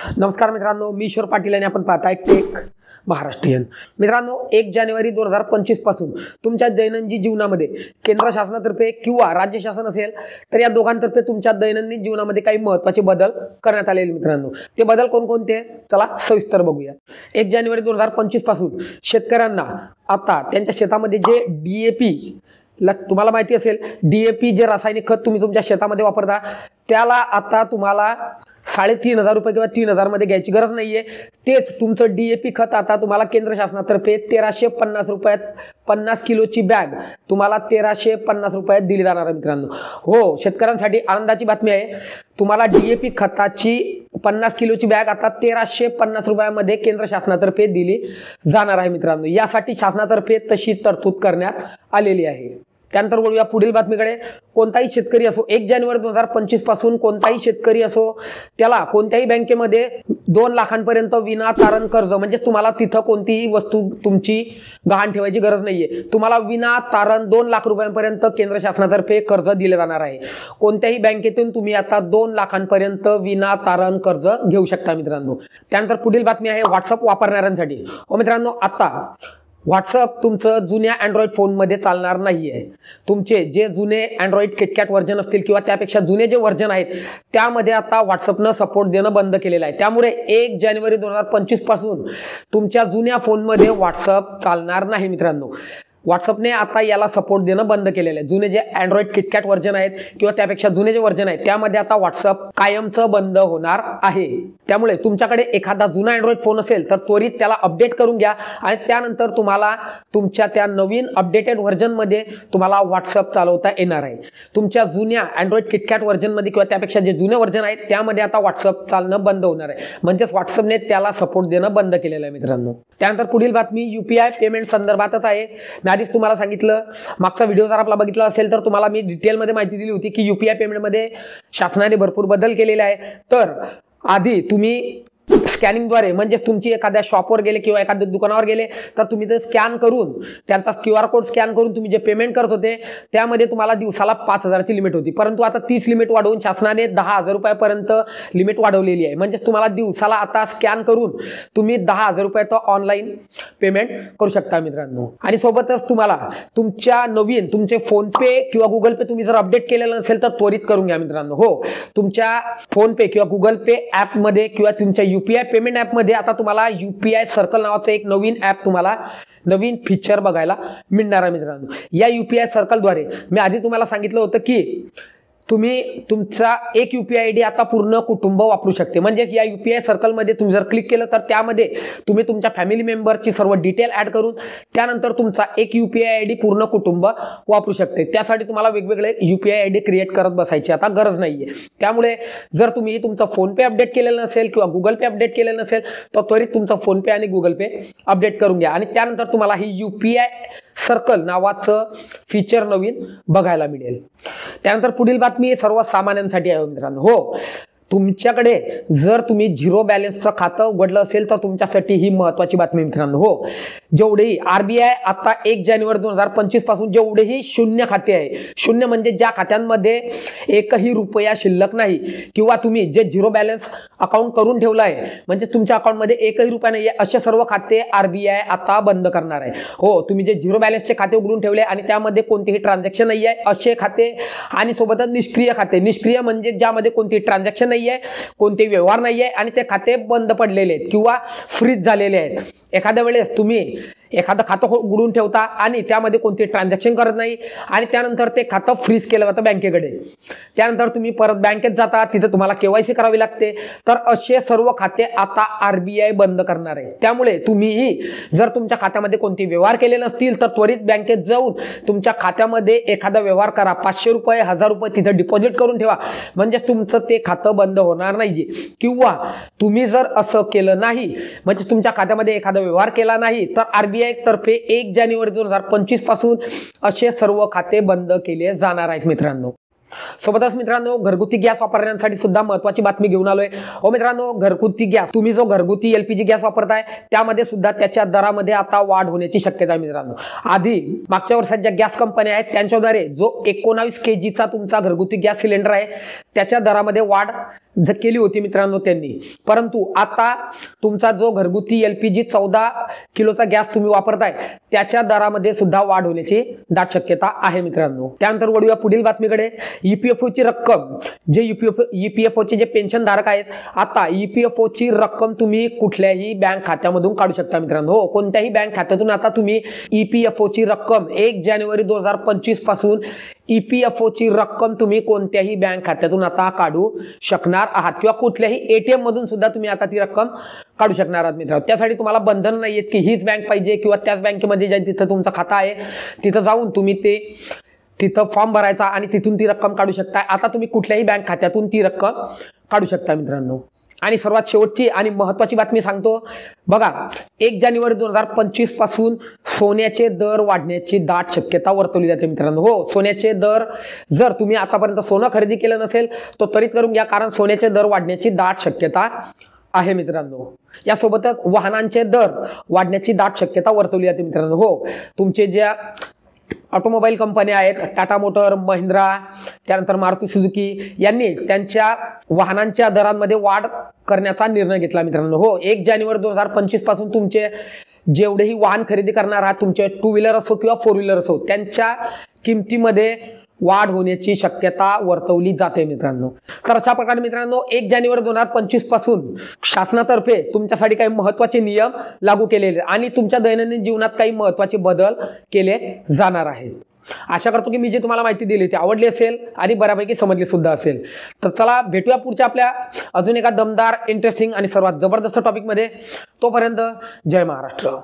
नमस्कार मित्रांनो, मी ईश्वर पाटील आणि आपण पाहताय टेक महाराष्ट्रीयन। मित्रांनो, 1 जानेवारी 2025 पासून तुमच्या दैनंदिन जीवनामध्ये केंद्र शासनातर्फे किंवा राज्य शासन असेल तर या दोघांतर्फे तुमच्या दैनंदिन जीवनामध्ये काही महत्त्वाचे बदल करण्यात आलेले मित्रांनो। ते बदल कोणकोणते चला सविस्तर बघूया। 1 जानेवारी 2025 पासून शेतकऱ्यांना आता त्यांच्या शेतामध्ये जे डीएपी तुम्हाला माहिती असेल, डीएपी जे रासायनिक खत तुम्ही तुमच्या शेतामध्ये वापरता त्याला आता तुम्हाला 3,500 रुपये किंवा 3,000 मध्ये घ्यायची गरज नाहीये। तेच तुमचं डीएपी खत आता तुम्हाला केंद्र शासनातर्फे 1,350 रुपयात 50 किलोची बॅग तुम्हाला 1,350 रुपयात दिली जाणार आहे मित्रांनो। हो, शेतकऱ्यांसाठी आनंदाची बातमी आहे। तुम्हाला डीएपी खताची 50 किलोची बॅग आता 1,350 रुपयामध्ये केंद्र शासनातर्फे दिली जाणार आहे मित्रांनो। यासाठी शासनातर्फे तशी तरतूद करण्यात आलेली आहे। त्यानंतर बोलूया पुढील बातमीकडे। कोणताही शेतकरी असो, 1 जानेवारी 2025 पासून कोणताही शेतकरी असो त्याला कोणत्याही बँकेमध्ये 2 लाखांपर्यंत विना तारण कर्ज, म्हणजे तुम्हाला तिथं कोणतीही वस्तू तुमची गहाण ठेवायची गरज नाहीये। तुम्हाला विना तारण 2 लाख रुपयांपर्यंत केंद्र शासनातर्फे कर्ज दिले जाणार आहे। कोणत्याही बँकेतून तुम्ही आता 2 लाखांपर्यंत विना तारण कर्ज घेऊ शकता मित्रांनो। त्यानंतर पुढील बातमी आहे व्हॉट्सअप वापरणाऱ्यांसाठी। मित्रांनो, आता व्हॉट्सअप तुमचं जुन्या अँड्रॉइड फोनमध्ये चालणार नाहीये। तुमचे जे जुने अँड्रॉइड किटकॅट व्हर्जन असतील किंवा त्यापेक्षा जुने जे व्हर्जन आहेत त्यामध्ये आता व्हॉट्सअपनं सपोर्ट देणं बंद केलेलं आहे। त्यामुळे 1 जानेवारी 2025 पासून तुमच्या जुन्या फोनमध्ये व्हॉट्सअप चालणार नाही मित्रांनो। व्हॉट्सअपने आता याला सपोर्ट देणं बंद केलेलं आहे। जुने जे अँड्रॉइड किटकॅट व्हर्जन आहेत किंवा त्यापेक्षा जुने जे व्हर्जन आहेत त्यामध्ये आता व्हॉट्सअप कायमचं बंद होणार आहे। त्यामुळे तुमच्याकडे एखादा जुना अँड्रॉइड फोन असेल तर त्वरित त्याला अपडेट करून घ्या आणि त्यानंतर तुम्हाला तुमच्या त्या नवीन अपडेटेड व्हर्जनमध्ये तुम्हाला व्हॉट्सअप चालवता येणार आहे। तुमच्या जुन्या अँड्रॉइड किटकॅट व्हर्जनमध्ये किंवा त्यापेक्षा जे जुने व्हर्जन आहेत त्यामध्ये आता व्हॉट्सअप चालणं बंद होणार आहे। म्हणजेच व्हॉट्सअपने त्याला सपोर्ट देणं बंद केलेलं आहे मित्रांनो। त्यानंतर पुढील बातमी यूपीआय पेमेंट संदर्भातच आहे। आधीच तुम्हाला सांगितलं, मागचा व्हिडिओ जर आपला बघितला असेल तर तुम्हाला मी डिटेलमध्ये माहिती दिली होती की यूपीआय पेमेंटमध्ये शासनाने भरपूर बदल केलेले आहे। तर आधी तुम्ही स्कॅनिंगद्वारे, म्हणजे तुमची एखाद्या शॉपवर गेले किंवा एखाद्या दुकानावर गेले तर तुम्ही ते स्कॅन करून त्यांचा QR कोड स्कॅन करून तुम्ही जे पेमेंट करत होते त्यामध्ये तुम्हाला दिवसाला 5,000 ची लिमिट होती, परंतु आता 30 लिमिट वाढवून शासनाने 10,000 रुपयापर्यंत लिमिट वाढवलेली आहे। म्हणजे तुम्हाला दिवसाला आता स्कॅन करून तुम्ही 10,000 रुपयाचं ऑनलाईन पेमेंट करू शकता मित्रांनो। आणि सोबतच तुम्हाला तुमच्या नवीन तुमचे फोनपे किंवा गुगल पे तुम्ही जर अपडेट केलेलं नसेल तर त्वरित करून घ्या मित्रांनो। हो, तुमच्या फोनपे किंवा गुगल पे ॲपमध्ये किंवा तुमच्या यूपीआय पेमेंट ॲपमध्ये आता तुम्हाला यूपीआय सर्कल नावाचं एक नवीन ॲप तुम्हाला नवीन फीचर बघायला मिळणार आहे मित्रांनो। या यूपीआय सर्कलद्वारे मी आधी तुम्हाला सांगितलं होतं की तुम्ही तुमचा एक यूपीआय आयडी आता पूर्ण कुटुंब वापरू शकते। म्हणजे या यूपीआय सर्कलमध्ये तुम्ही जर क्लिक केलं तर त्यामध्ये तुम्ही तुमच्या फॅमिली मेंबरची सर्व डिटेल ॲड करून त्यानंतर तुमचा एक यूपीआय आयडी पूर्ण कुटुंब वापरू शकते। त्यासाठी तुम्हाला वेगवेगळे यूपीआय आयडी क्रिएट करत बसायची आता गरज नाहीये। त्यामुळे जर तुम्ही तुमचा फोनपे अपडेट केलेलं नसेल किंवा गुगल पे अपडेट केलेलं नसेल तर त्वरित तुमचा फोनपे आणि गुगल पे अपडेट करून घ्या आणि त्यानंतर तुम्हाला ही यूपीआय सर्कल नावाचं फीचर नवीन बघायला मिळेल। त्यानंतर पुढील बातमी सर्वसामान्यांसाठी आहे मित्रांनो। हो, तुमच्याकडे जर तुम्ही 0 बॅलन्सचं खातं उघडलं असेल तर तुमच्यासाठी ही महत्त्वाची बातमी मित्रांनो। हो, जेवढेही आरबीआय आता 1 जानेवारी 2025 पासून जेवढेही शून्य खाते आहे, शून्य म्हणजे ज्या खात्यांमध्ये एकही रुपया शिल्लक नाही किंवा तुम्ही जे 0 बॅलन्स अकाउंट करून ठेवलं आहे म्हणजे तुमच्या अकाउंटमध्ये एकही रुपया नाही आहे, असे सर्व खाते आरबीआय आता बंद करणार आहे। हो, तुम्ही जे 0 बॅलन्सचे खाते उघडून ठेवले आणि त्यामध्ये कोणतेही ट्रान्झॅक्शन नाही आहे असे खाते आणि सोबतच निष्क्रिय खाते, निष्क्रिय म्हणजे ज्यामध्ये कोणतेही ट्रान्झॅक्शन नाही आहे, कोणते व्यवहार नाही आहे आणि ते खाते बंद पडलेले आहेत किंवा फ्रीज झालेले आहेत। एखाद्या वेळेस तुम्ही एखादं खातं उघडून ठेवता आणि त्यामध्ये कोणते ट्रान्झॅक्शन करत नाही आणि त्यानंतर ते खातं फ्रीज केलं जातं बँकेकडे, त्यानंतर तुम्ही परत बँकेत जाता, तिथे तुम्हाला केवायसी करावी लागते। तर असे सर्व खाते आता आरबीआय बंद करणार आहे। त्यामुळे तुम्हीही जर तुमच्या खात्यामध्ये कोणते व्यवहार केले नसतील तर त्वरित बँकेत जाऊन तुमच्या खात्यामध्ये एखादा व्यवहार करा, 500 रुपये 1000 रुपये तिथे डिपॉझिट करून ठेवा, म्हणजे तुमचं ते खातं बंद होणार नाहीये। किंवा तुम्ही जर असं केलं नाही म्हणजे तुमच्या खात्यामध्ये एखादा व्यवहार केला नाही तर आरबीआय तर्फे 1 जानेवारी 2025 पासून असे सर्व खाते बंद केले जाणार आहेत मित्रांनो। सोबतच मित्रांनो घरगुती गॅस वापरण्यासाठी सुद्धा महत्त्वाची बातमी घेऊन आलोय. हो मित्रांनो, घरगुती गॅस, तुम्ही जो घरगुती LPG गॅस वापरताय त्यामध्ये सुद्धा त्याच्या दरामध्ये आता वाढ होण्याची शक्यता आहे मित्रांनो. आधी मागच्या वर्षात ज्या गॅस कंपन्या आहेत त्यांच्याद्वारे जो 19 kgचा तुमचा घरगुती गॅस सिलेंडर आहे त्याच्या दरामध्ये वाढ केली होती मित्रांनो त्यांनी. परंतु आता तुमचा जो घरगुती LPG 14 किलोचा गॅस तुम्ही वापरताय त्याच्या दरामध्ये सुद्धा वाढ होण्याची दाट शक्यता आहे मित्रांनो. त्यानंतर वळूया पुढील बातमीकडे. EPFO ची रक्कम, जे EPFO चे जे पेन्शन धारक आहेत, आता EPFO ची रक्कम तुम्ही कुठल्याही बँक खात्यामधून काढू शकता मित्रांनो. हो, कोणत्याही बँक खात्यातून आता तुम्ही EPFO ची रक्कम 1 जानेवारी 2025 पासून EPFO ची रक्कम तुम्ही कोणत्याही बँक खात्यातून आता काढू शकणार आहात किंवा कुठल्याही ATM मधून सुद्धा तुम्ही आता ती रक्कम काढू शकणार आहात मित्रांनो. त्यासाठी तुम्हाला बंधन नाही आहेत की हीच बँक पाहिजे किंवा त्याच बँकेमध्ये ज्या तिथं तुमचं खातं आहे तिथं जाऊन तुम्ही तिथं फॉर्म भरायचा आणि तिथून ती रक्कम काढू शकता. आता तुम्ही कुठल्याही बँक खात्यातून ती रक्कम काढू शकता मित्रांनो. आणि सर्वात शेवटची आणि महत्त्वाची बातमी सांगतो बघा. 1 जानेवारी 2025 पासून सोन्याचे दर वाढण्याची दाट शक्यता वर्तवली जाते मित्रांनो. हो, सोन्याचे दर, जर तुम्ही आतापर्यंत सोनं खरेदी केलं नसेल तो त्वरित करून घ्या, कारण सोन्याचे दर वाढण्याची दाट शक्यता आहे मित्रांनो. यासोबतच वाहनांचे दर वाढण्याची दाट शक्यता वर्तवली जाते मित्रांनो. हो, तुमचे ज्या ऑटोमोबाईल कंपन्या आहेत, टाटा मोटर, महिंद्रा, त्यानंतर मारुती सुझुकी यांनी त्यांच्या वाहनांच्या दरांमध्ये वाढ करण्याचा निर्णय घेतला मित्रांनो. हो, 1 जानेवारी 2025 पासून तुमचे जेवढेही वाहन खरेदी करणार आहात, तुमचे 2 व्हीलर असो किंवा 4 व्हीलर असो, त्यांच्या किमतीमध्ये वाढ होण्याची शक्यता वर्तवली जाते मित्रांनो. तर अशा प्रकारे मित्रांनो 1 जानेवारी 2025 पासून शासनातर्फे तुमच्यासाठी काही महत्त्वाचे नियम लागू केलेले आणि तुमच्या दैनंदिन जीवनात काही महत्त्वाचे बदल केले जाणार आहेत. आशा करतो की मी जे तुम्हाला माहिती दिली ती आवडली असेल आणि बऱ्यापैकी समजली सुद्धा असेल. तर चला भेटूया पुढच्या आपल्या अजून एका दमदार, इंटरेस्टिंग आणि सर्वात जबरदस्त टॉपिकमध्ये. तोपर्यंत जय महाराष्ट्र.